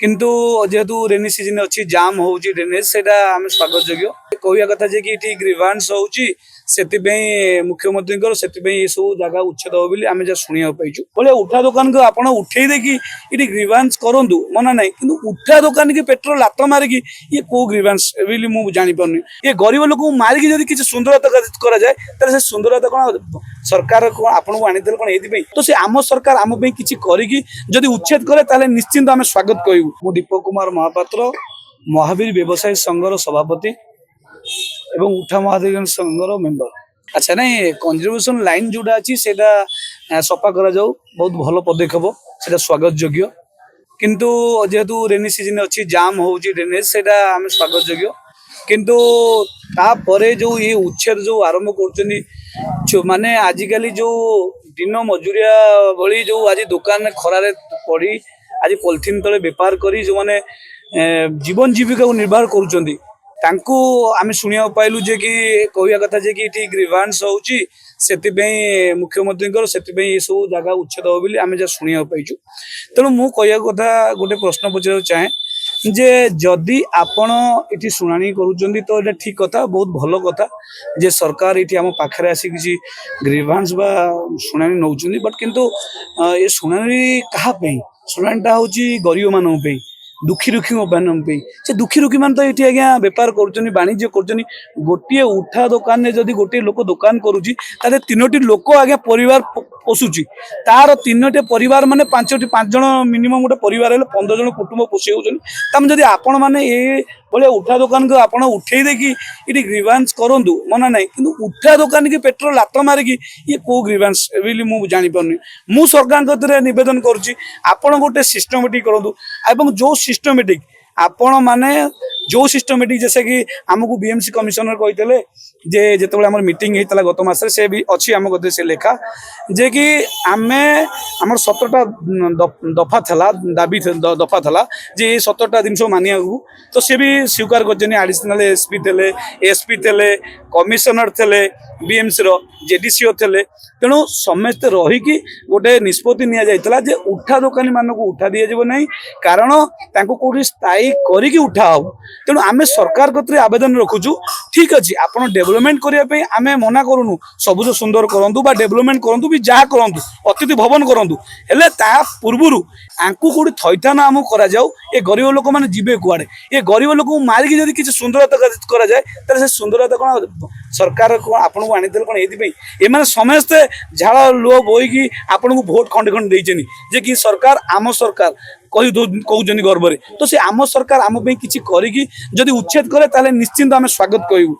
किंतु जेहेतु rainy season अच्छी जाम हो ड्रेनेज से आम स्वागत योग्य कहवा कथा जे कि ग्रीवांस हो मुख्यमंत्री ये सब जगह उच्छेद हो आम जहाँ शुणा पाइचु बोले उठा दुकान को आप उठे देखिए ये ग्रीवांस करूँ मना ना कि उठा दुकान की पेट्रोल लात मारिकी ये कौ ग्रीवांस मुझे जापार ये गरीब लोक मारिकी जब किसी सुंदरता कराए से सुंदरता कौन सरकार कौन आपको आनी कौन ये तो से आम सरकार आम किसी करी उच्छेद करे निश्चिंत आम स्वागत कहूँ मु दीपक कुमार महापात्र महावीर व्यवसायी संघर सभापति एवं उठा महावीर संघर मेंबर। अच्छा नहीं कंजर्वेशन लाइन जोड़ा अच्छी से सफा करा जाऊ बहुत भल पदक्षेप से स्वागत योग्य किंतु जेहेतु रेनी सीजन अच्छी जाम हो ड्रेनेज से आम स्वागत योग्य किंतु तापरे जो ये उच्छेद जो आरंभ कर माने आजिकल जो दिन मजूरिया भली जो आज दुकान खरारे पड़ी आज पॉलिथिन तले बेपार करी जो माने जीवन जीविका को निर्भर करुचंदी तांको आमे सुनिया पाइलु जे कि कहवा कथा जे कि इठी ग्रीवांस होउची सेतिबे मुख्यमंत्री ये सब जगह उच्छेद हो बोली आमे जा सुनिया पाइचु तेणु मु कहया कथा गोटे प्रश्न पचार चाहे जे जदि आपण इठी सुनानी करूचंदी तो एटा ठीक कथा बहुत भलो कथा जे सरकार इठी आम पाखरे आसी किसी ग्रीवांस बा सुनानी नौचंदी बट किंतु ये सुनानी कहा पे सुनानीटा होची गरीब मानन पे दुखी रुखी पे से दुखी रुखी मान तो ये आज्ञा बेपार कर वाणिज्य कर गोटे उठा दुकान जदि गोटे लोक दुकान करुच्ची तीनोटी लोक आज्ञा परिवार पोषुची तार तीनोटे परिवार माने पांच जन मिनिमम गोटे परिवार 15 जन कुटुंब पोषी होती जदि आपण मैंने ये भाई उठा दुकान को आप उठे देखिए ये ग्रीवांस करूँ मना ना कि उठा दुकान की पेट्रोल लात मारिकी ये कौ ग्रीवांस मुझे जापार मु सरकार निवेदन करुँच गोटे सिस्टमेटिक करूँ जो सिस्टमेटिक आपण माने जो सिस्टमेटिक जैसे कि आमको बीएमसी कमिशनर कहते जे जिते आम मीटिंग होता गत मास से भी अच्छी आम गति से लेखा जे कि आमे आम 17टा दफा था दाबी दफा था जे ये 17टा जिन मानिया तो सी भी स्वीकार कर आडिशनाल एसपी थे एसपी थे कमिशनर थे बीएमसी जेडीसी थे तेणु समस्ते रहीकि गोटे निष्पत्ति नि उठा दुकानी मानक उठा दि ना कारण कौटी स्थायी करी उठा हो तेणु आम सरकार कतरे आवेदन रखुचु ठीक अच्छे आप डेवलपमेंट करने आम मना करूँ सबुज सुंदर करूँ डेवलपमेंट करूँ भी जहाँ करूँ अतिथि भवन करूँ हेले पूर्वर आंकु कौटी थैथान आम करा ये गरीब लोक मैंने जीवे कुआड़े ये गरीब लोक मारिकी जब किसी सुंदरता कराए से सुंदरता कौन सरकार कौन आपको आनी कौन ये समस्ते झाड़ लुह बोईकी आपन को भोट खंडे खंडे जे कि सरकार आम सरकार कहते गर्व तो से आम सरकार आम किसी करी उच्छेद करे निश्चिंत आम स्वागत कहूँ।